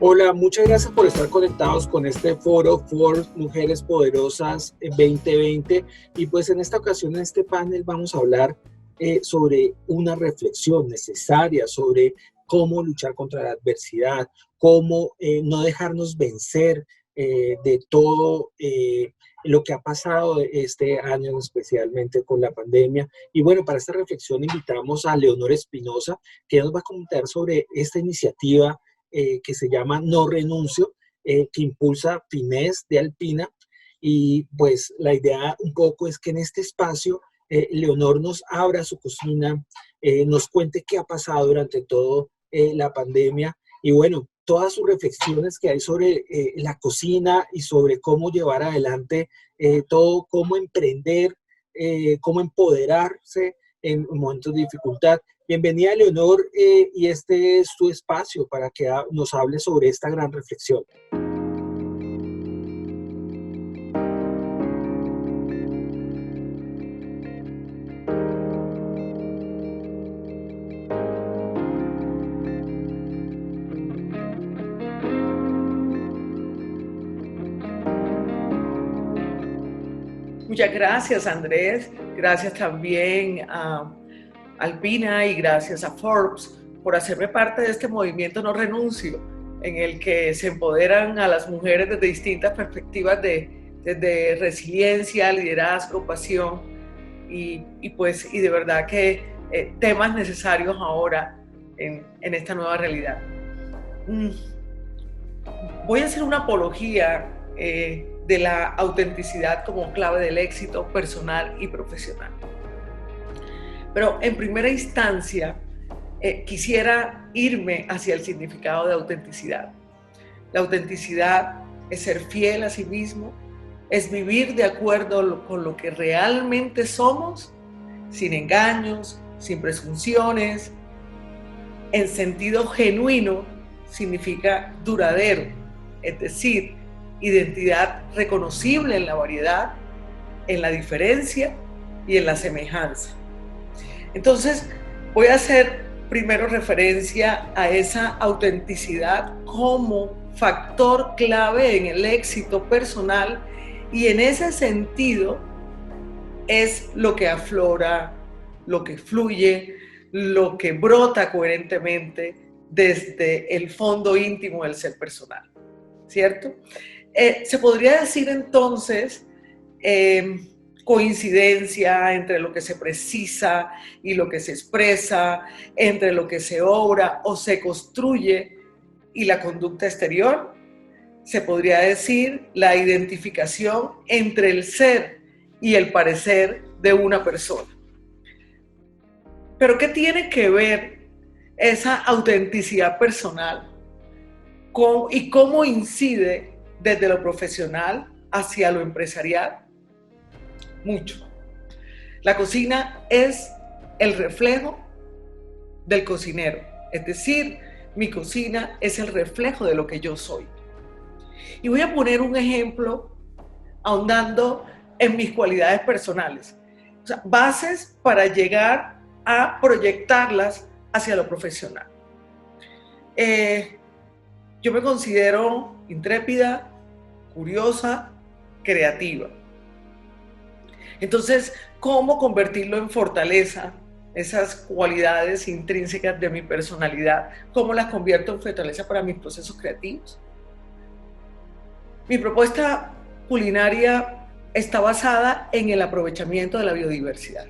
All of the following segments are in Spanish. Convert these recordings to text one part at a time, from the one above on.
Hola, muchas gracias por estar conectados con este foro For Mujeres Poderosas 2020. Y pues en esta ocasión, en este panel, vamos a hablar sobre una reflexión necesaria sobre cómo luchar contra la adversidad, cómo no dejarnos vencer de todo lo que ha pasado este año, especialmente con la pandemia. Y bueno, para esta reflexión invitamos a Leonor Espinosa, que nos va a comentar sobre esta iniciativa que se llama No Renuncio, que impulsa Fines de Alpina. Y pues la idea un poco es que en este espacio Leonor nos abra su cocina, nos cuente qué ha pasado durante todo la pandemia y bueno, todas sus reflexiones que hay sobre la cocina y sobre cómo llevar adelante todo, cómo emprender, cómo empoderarse en momentos de dificultad. Bienvenida, Leonor, y este es tu espacio para que nos hable sobre esta gran reflexión. Muchas gracias, Andrés. Gracias también a Alpina y gracias a Forbes por hacerme parte de este movimiento No Renuncio, en el que se empoderan a las mujeres desde distintas perspectivas desde resiliencia, liderazgo, pasión y de verdad que temas necesarios ahora en esta nueva realidad. Voy a hacer una apología de la autenticidad como clave del éxito personal y profesional. Pero en primera instancia, quisiera irme hacia el significado de autenticidad. La autenticidad es ser fiel a sí mismo, es vivir de acuerdo con lo que realmente somos, sin engaños, sin presunciones. En sentido genuino significa duradero, es decir, identidad reconocible en la variedad, en la diferencia y en la semejanza. Entonces, voy a hacer primero referencia a esa autenticidad como factor clave en el éxito personal y en ese sentido es lo que aflora, lo que fluye, lo que brota coherentemente desde el fondo íntimo del ser personal, ¿cierto? Se podría decir entonces coincidencia entre lo que se precisa y lo que se expresa, entre lo que se obra o se construye y la conducta exterior. Se podría decir la identificación entre el ser y el parecer de una persona. Pero ¿qué tiene que ver esa autenticidad personal y cómo incide desde lo profesional hacia lo empresarial? Mucho. La cocina es el reflejo del cocinero, es decir, mi cocina es el reflejo de lo que yo soy. Y voy a poner un ejemplo ahondando en mis cualidades personales, o sea, bases para llegar a proyectarlas hacia lo profesional. Yo me considero intrépida, curiosa, creativa. Entonces, ¿cómo convertirlo en fortaleza? Esas cualidades intrínsecas de mi personalidad, ¿cómo las convierto en fortaleza para mis procesos creativos? Mi propuesta culinaria está basada en el aprovechamiento de la biodiversidad,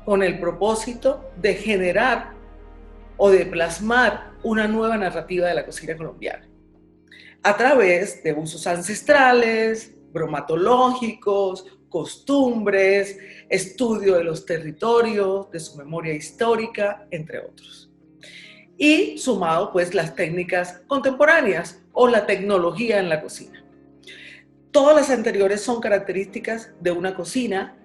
con el propósito de generar o de plasmar una nueva narrativa de la cocina colombiana, a través de usos ancestrales, bromatológicos, costumbres, estudio de los territorios, de su memoria histórica, entre otros. Y sumado pues las técnicas contemporáneas o la tecnología en la cocina. Todas las anteriores son características de una cocina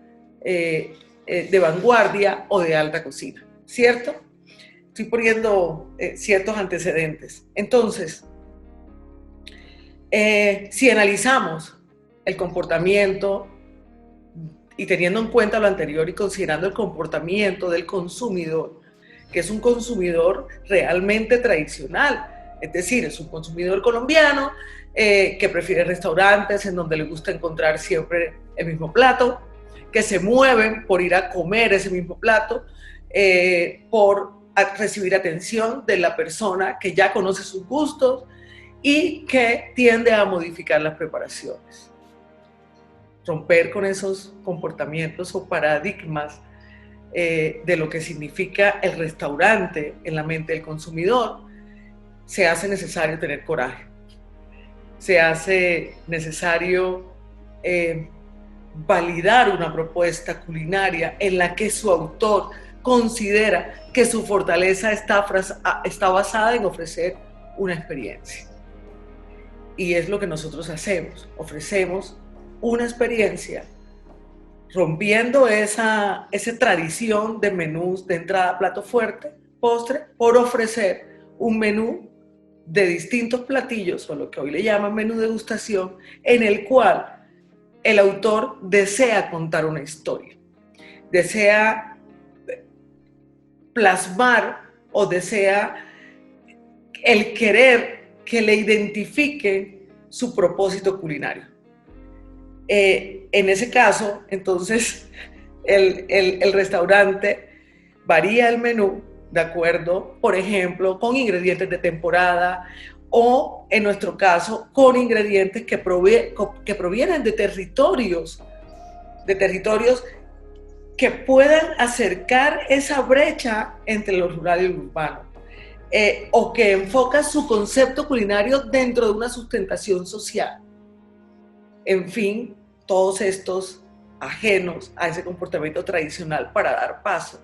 de vanguardia o de alta cocina, ¿cierto? Estoy poniendo ciertos antecedentes. Entonces, si analizamos el comportamiento y teniendo en cuenta lo anterior y considerando el comportamiento del consumidor, que es un consumidor realmente tradicional, Es decir, es un consumidor colombiano que prefiere restaurantes en donde le gusta encontrar siempre el mismo plato, que se mueven por ir a comer ese mismo plato, por recibir atención de la persona que ya conoce sus gustos y que tiende a modificar las preparaciones. Romper con esos comportamientos o paradigmas de lo que significa el restaurante en la mente del consumidor, se hace necesario tener coraje. Se hace necesario validar una propuesta culinaria en la que su autor considera que su fortaleza está basada en ofrecer una experiencia. Y es lo que nosotros hacemos, ofrecemos una experiencia rompiendo esa tradición de menús de entrada, plato fuerte, postre, por ofrecer un menú de distintos platillos, o lo que hoy le llaman menú degustación, en el cual el autor desea contar una historia, desea plasmar o desea el querer que le identifique su propósito culinario. En ese caso, entonces, el restaurante varía el menú de acuerdo, por ejemplo, con ingredientes de temporada o, en nuestro caso, con ingredientes que provienen de territorios que puedan acercar esa brecha entre lo rural y lo urbano, o que enfoca su concepto culinario dentro de una sustentación social. En fin, todos estos ajenos a ese comportamiento tradicional para dar paso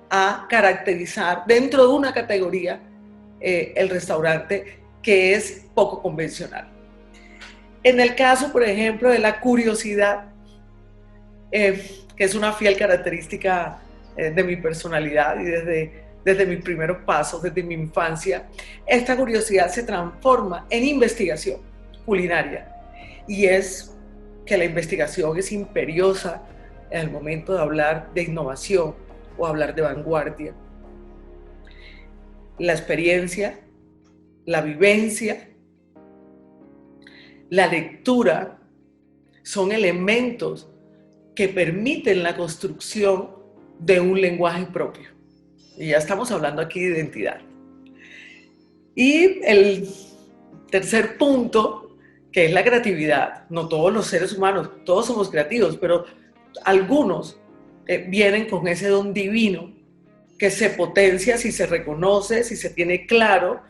a caracterizar dentro de una categoría el restaurante que es poco convencional. En el caso, por ejemplo, de la curiosidad, que es una fiel característica de mi personalidad y desde mis primeros pasos, desde mi infancia, esta curiosidad se transforma en investigación culinaria. Y es que la investigación es imperiosa en el momento de hablar de innovación o hablar de vanguardia. La experiencia, la vivencia, la lectura son elementos que permiten la construcción de un lenguaje propio. Y ya estamos hablando aquí de identidad. Y el tercer punto, que es la creatividad. No todos los seres humanos, todos somos creativos, pero algunos vienen con ese don divino que se potencia si se reconoce, si se tiene claro,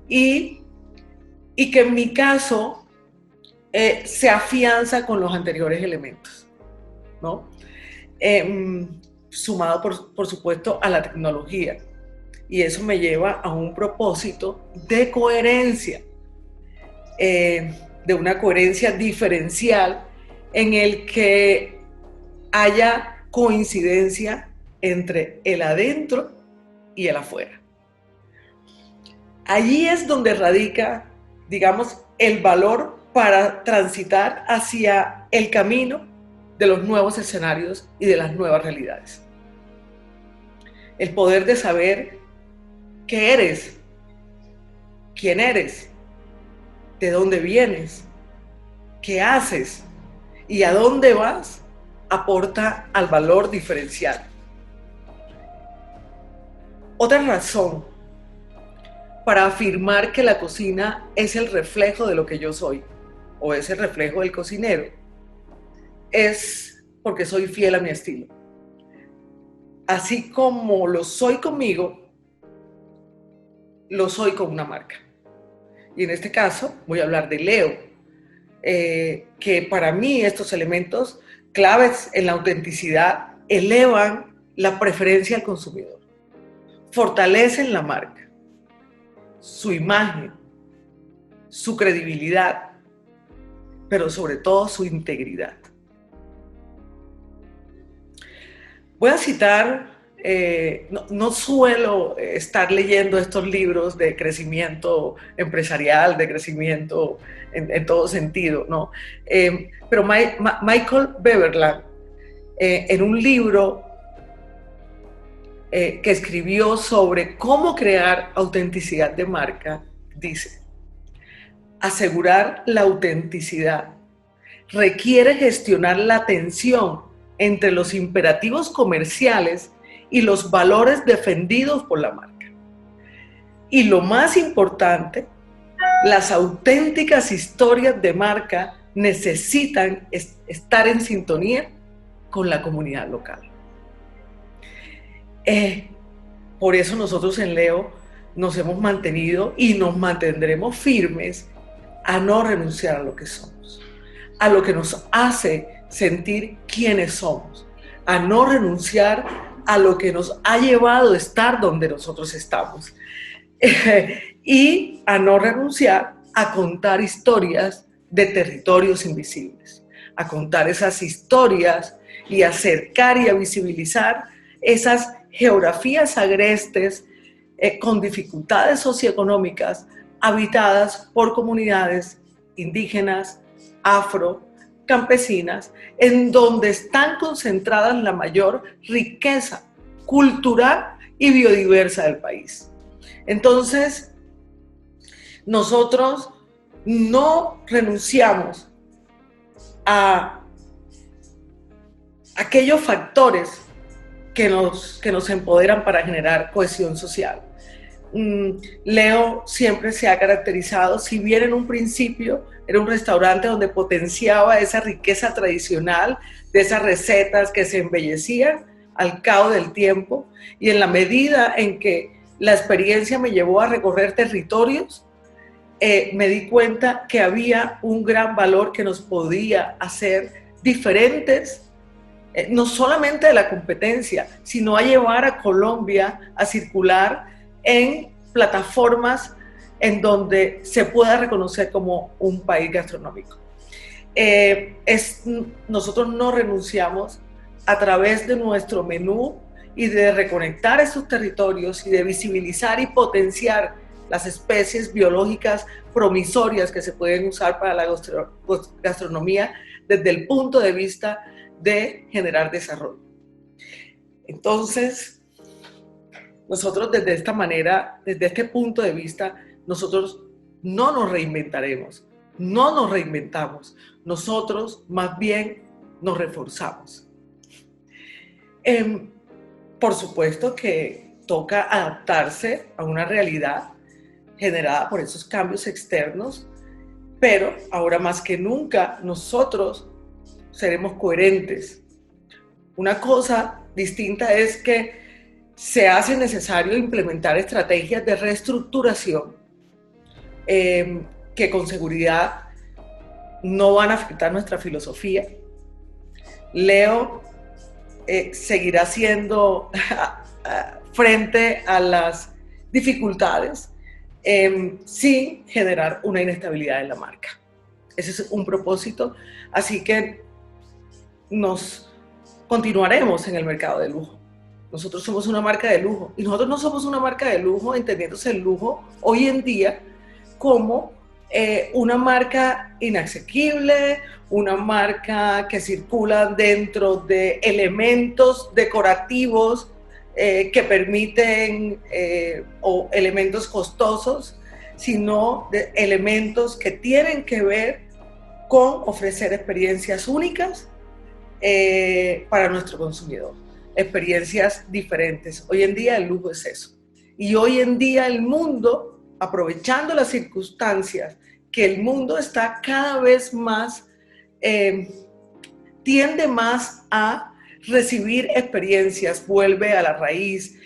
y que en mi caso se afianza con los anteriores elementos, ¿no? Sumado, por supuesto, a la tecnología. Y eso me lleva a un propósito de coherencia, de una coherencia diferencial en el que haya coincidencia entre el adentro y el afuera. Allí es donde radica, digamos, el valor para transitar hacia el camino de los nuevos escenarios y de las nuevas realidades. El poder de saber qué eres, quién eres, de dónde vienes, qué haces y a dónde vas, aporta al valor diferencial. Otra razón para afirmar que la cocina es el reflejo de lo que yo soy, o es el reflejo del cocinero, es porque soy fiel a mi estilo. Así como lo soy conmigo, lo soy con una marca. Y en este caso voy a hablar de Leo, que para mí estos elementos claves en la autenticidad elevan la preferencia al consumidor, fortalecen la marca, su imagen, su credibilidad, pero sobre todo su integridad. Voy a citar, no suelo estar leyendo estos libros de crecimiento empresarial, de crecimiento en todo sentido, ¿no? Pero Michael Beverland, en un libro que escribió sobre cómo crear autenticidad de marca, dice: asegurar la autenticidad requiere gestionar la tensión entre los imperativos comerciales y los valores defendidos por la marca. Y lo más importante, las auténticas historias de marca necesitan estar en sintonía con la comunidad local. Por eso nosotros en Leo nos hemos mantenido y nos mantendremos firmes a no renunciar a lo que somos, a lo que nos hace sentir quiénes somos, a no renunciar a lo que nos ha llevado a estar donde nosotros estamos y a no renunciar a contar historias de territorios invisibles, a contar esas historias y acercar y a visibilizar esas geografías agrestes con dificultades socioeconómicas habitadas por comunidades indígenas, afro, campesinas, en donde están concentradas la mayor riqueza cultural y biodiversa del país. Entonces, nosotros no renunciamos a aquellos factores que nos empoderan para generar cohesión social. Leo siempre se ha caracterizado, si bien en un principio era un restaurante donde potenciaba esa riqueza tradicional, de esas recetas que se embellecían al cabo del tiempo, y en la medida en que la experiencia me llevó a recorrer territorios, me di cuenta que había un gran valor que nos podía hacer diferentes, no solamente de la competencia, sino a llevar a Colombia a circular en plataformas en donde se pueda reconocer como un país gastronómico. Nosotros no renunciamos a través de nuestro menú y de reconectar esos territorios y de visibilizar y potenciar las especies biológicas promisorias que se pueden usar para la gastronomía desde el punto de vista de generar desarrollo. Entonces, nosotros desde esta manera, desde este punto de vista, nosotros no nos reinventaremos, no nos reinventamos, nosotros más bien nos reforzamos. Por supuesto que toca adaptarse a una realidad generada por esos cambios externos, pero ahora más que nunca nosotros seremos coherentes. Una cosa distinta es que se hace necesario implementar estrategias de reestructuración que con seguridad no van a afectar nuestra filosofía. Leo seguirá siendo frente a las dificultades sin generar una inestabilidad en la marca. Ese es un propósito, así que nos continuaremos en el mercado de lujo. Nosotros somos una marca de lujo y nosotros no somos una marca de lujo entendiéndose el lujo hoy en día como una marca inasequible, una marca que circula dentro de elementos decorativos que permiten o elementos costosos, sino de elementos que tienen que ver con ofrecer experiencias únicas para nuestro consumidor. Experiencias diferentes. Hoy en día el lujo es eso. Y hoy en día el mundo, aprovechando las circunstancias, que el mundo está cada vez más, tiende más a recibir experiencias, vuelve a la raíz,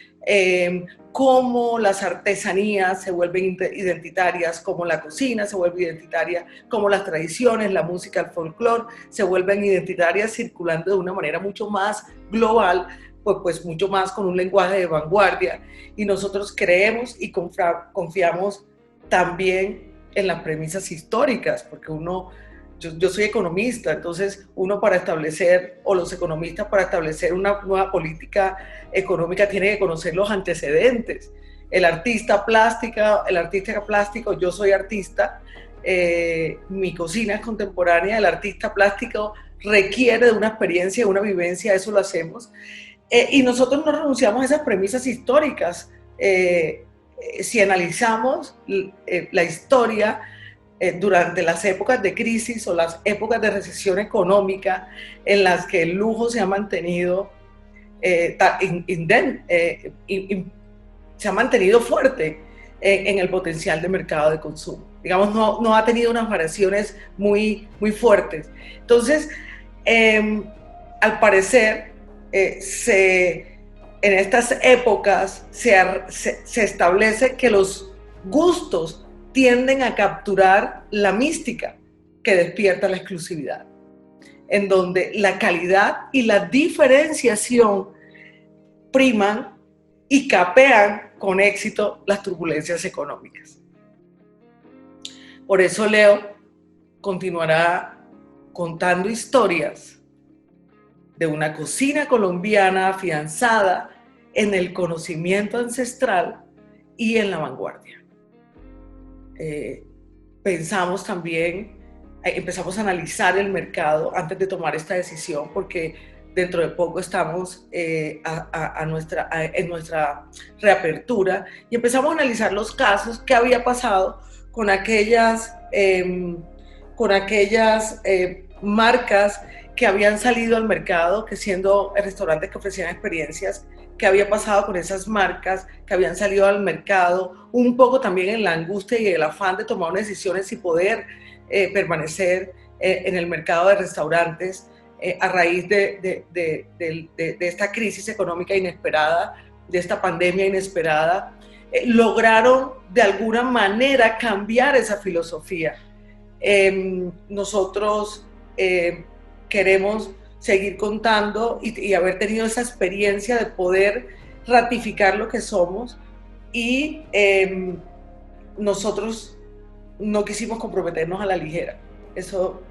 cómo las artesanías se vuelven identitarias, cómo la cocina se vuelve identitaria, cómo las tradiciones, la música, el folclore se vuelven identitarias circulando de una manera mucho más global, pues mucho más con un lenguaje de vanguardia. Y nosotros creemos y confiamos también en las premisas históricas, porque yo soy economista, entonces uno para establecer, o los economistas para establecer una nueva política económica tiene que conocer los antecedentes. El artista plástico, yo soy artista, mi cocina es contemporánea, el artista plástico requiere de una experiencia, una vivencia, eso lo hacemos. Y nosotros no renunciamos a esas premisas históricas. si analizamos la historia durante las épocas de crisis o las épocas de recesión económica en las que el lujo se ha mantenido se ha mantenido fuerte en el potencial de mercado de consumo. Digamos, no ha tenido unas variaciones muy fuertes. Entonces, al parecer, en estas épocas se establece que los gustos tienden a capturar la mística que despierta la exclusividad, en donde la calidad y la diferenciación priman y capean con éxito las turbulencias económicas. Por eso Leo continuará contando historias de una cocina colombiana afianzada en el conocimiento ancestral y en la vanguardia. Pensamos también, empezamos a analizar el mercado antes de tomar esta decisión, porque dentro de poco estamos en nuestra reapertura, y empezamos a analizar los casos, qué había pasado con aquellas marcas que habían salido al mercado, que siendo restaurantes que ofrecían experiencias, qué había pasado con esas marcas que habían salido al mercado, un poco también en la angustia y el afán de tomar decisiones y poder permanecer en el mercado de restaurantes a raíz de esta crisis económica inesperada, de esta pandemia inesperada. Lograron de alguna manera cambiar esa filosofía. Nosotros queremos seguir contando y haber tenido esa experiencia de poder ratificar lo que somos, y nosotros no quisimos comprometernos a la ligera. Eso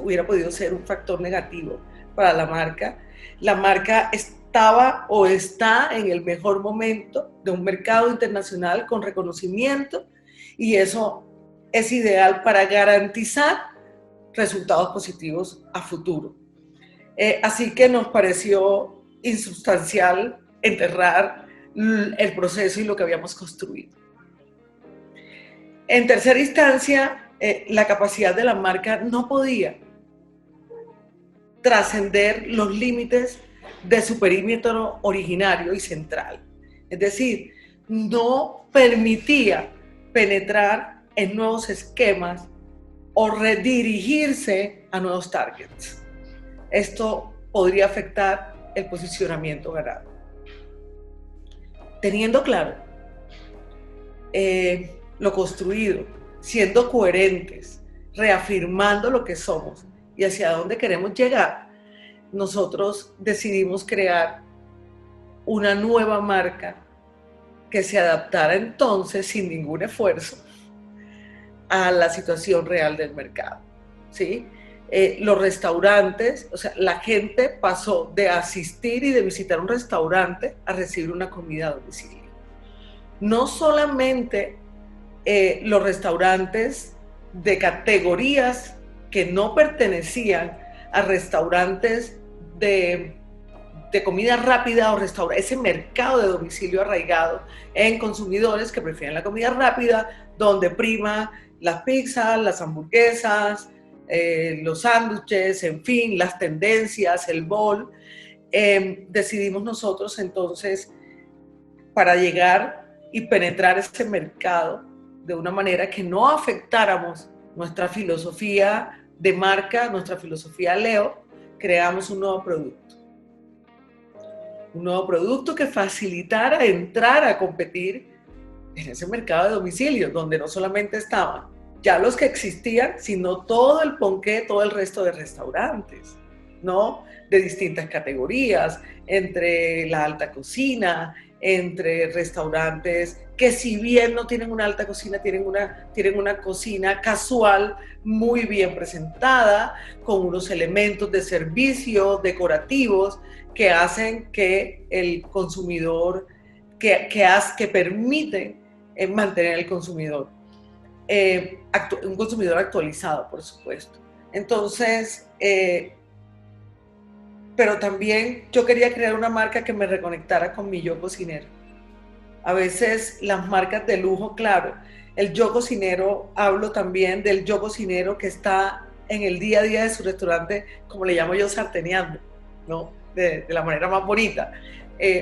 hubiera podido ser un factor negativo para la marca. La marca estaba o está en el mejor momento de un mercado internacional con reconocimiento, y eso es ideal para garantizar resultados positivos a futuro. Así que nos pareció insubstancial enterrar el proceso y lo que habíamos construido. En tercera instancia, la capacidad de la marca no podía trascender los límites de su perímetro originario y central. Es decir, no permitía penetrar en nuevos esquemas o redirigirse a nuevos targets. Esto podría afectar el posicionamiento ganado. Teniendo claro lo construido, siendo coherentes, reafirmando lo que somos y hacia dónde queremos llegar, nosotros decidimos crear una nueva marca que se adaptara entonces sin ningún esfuerzo a la situación real del mercado, ¿sí? Los restaurantes, o sea, la gente pasó de asistir y de visitar un restaurante a recibir una comida a domicilio. No solamente los restaurantes de categorías que no pertenecían a restaurantes de comida rápida o ese mercado de domicilio arraigado en consumidores que prefieren la comida rápida, donde prima las pizzas, las hamburguesas, los sándwiches, en fin, las tendencias, el bowl. Decidimos nosotros entonces, para llegar y penetrar ese mercado de una manera que no afectáramos nuestra filosofía de marca, nuestra filosofía Leo, creamos un nuevo producto. Un nuevo producto que facilitara entrar a competir en ese mercado de domicilio, donde no solamente estaban ya los que existían, sino todo el ponqué, todo el resto de restaurantes, ¿no? De distintas categorías, entre la alta cocina, entre restaurantes que, si bien no tienen una alta cocina, tienen una cocina casual muy bien presentada, con unos elementos de servicio decorativos que hacen que el consumidor, que permiten mantener el consumidor, un consumidor actualizado, por supuesto. Entonces, pero también yo quería crear una marca que me reconectara con mi yo cocinero. A veces las marcas de lujo, claro, el yo cocinero, hablo también del yo cocinero que está en el día a día de su restaurante, como le llamo yo, sarteneando, ¿no? De la manera más bonita.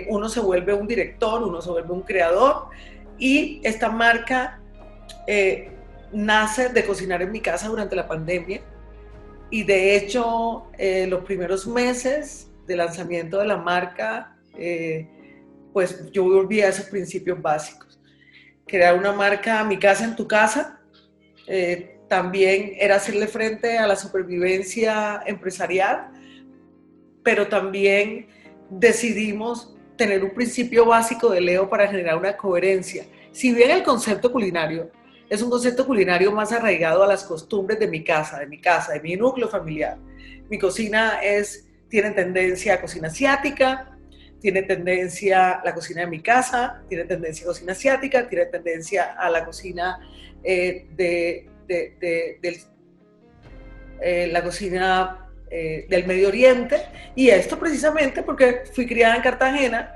Uno se vuelve un director, uno se vuelve un creador, y esta marca nace de cocinar en mi casa durante la pandemia, y de hecho los primeros meses de lanzamiento de la marca, pues yo volví a esos principios básicos. Crear una marca, mi casa en tu casa, también era hacerle frente a la supervivencia empresarial, pero también decidimos tener un principio básico de Leo para generar una coherencia. Si bien el concepto culinario es un concepto culinario más arraigado a las costumbres de mi casa, de mi núcleo familiar. Mi cocina tiene tendencia a cocina asiática, tiene tendencia la cocina de mi casa, tiene tendencia a cocina asiática, tiene tendencia a la cocina la cocina del Medio Oriente, y esto precisamente porque fui criada en Cartagena,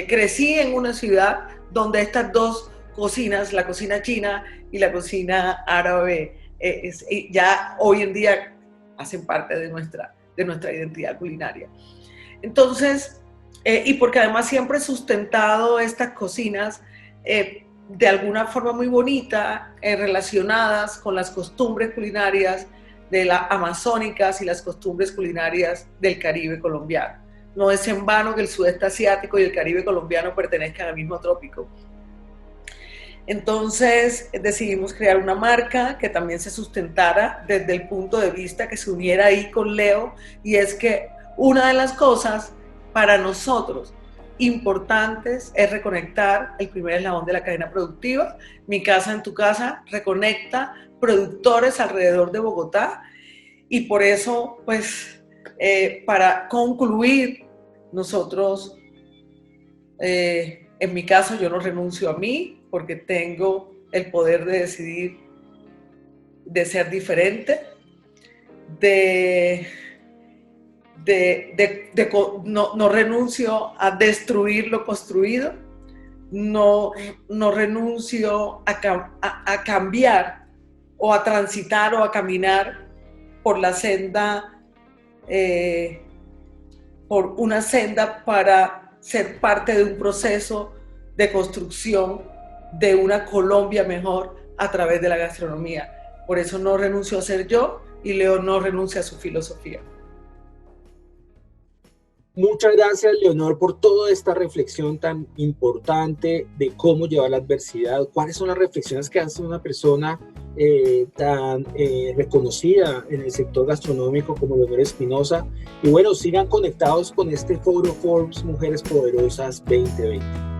crecí en una ciudad donde estas dos cocinas, la cocina china y la cocina árabe, ya hoy en día hacen parte de nuestra identidad culinaria. Entonces, y porque además siempre he sustentado estas cocinas de alguna forma muy bonita, relacionadas con las costumbres culinarias de las amazónicas y las costumbres culinarias del Caribe colombiano. No es en vano que el sudeste asiático y el Caribe colombiano pertenezcan al mismo trópico. Entonces decidimos crear una marca que también se sustentara desde el punto de vista que se uniera ahí con Leo, y es que una de las cosas para nosotros importantes es reconectar el primer eslabón de la cadena productiva. Mi casa en tu casa reconecta productores alrededor de Bogotá, y por eso, pues, para concluir, nosotros, en mi caso, yo no renuncio a mí, porque tengo el poder de decidir, de ser diferente, no renuncio a destruir lo construido, no renuncio a cambiar o a transitar o a caminar por la senda, por una senda para ser parte de un proceso de construcción de una Colombia mejor a través de la gastronomía. Por eso no renuncio a ser yo, y Leo no renuncia a su filosofía. Muchas gracias, Leonor, por toda esta reflexión tan importante de cómo llevar la adversidad. ¿Cuáles son las reflexiones que hace una persona tan reconocida en el sector gastronómico como Leonor Espinosa? Y bueno, sigan conectados con este Foro Forbes Mujeres Poderosas 2020.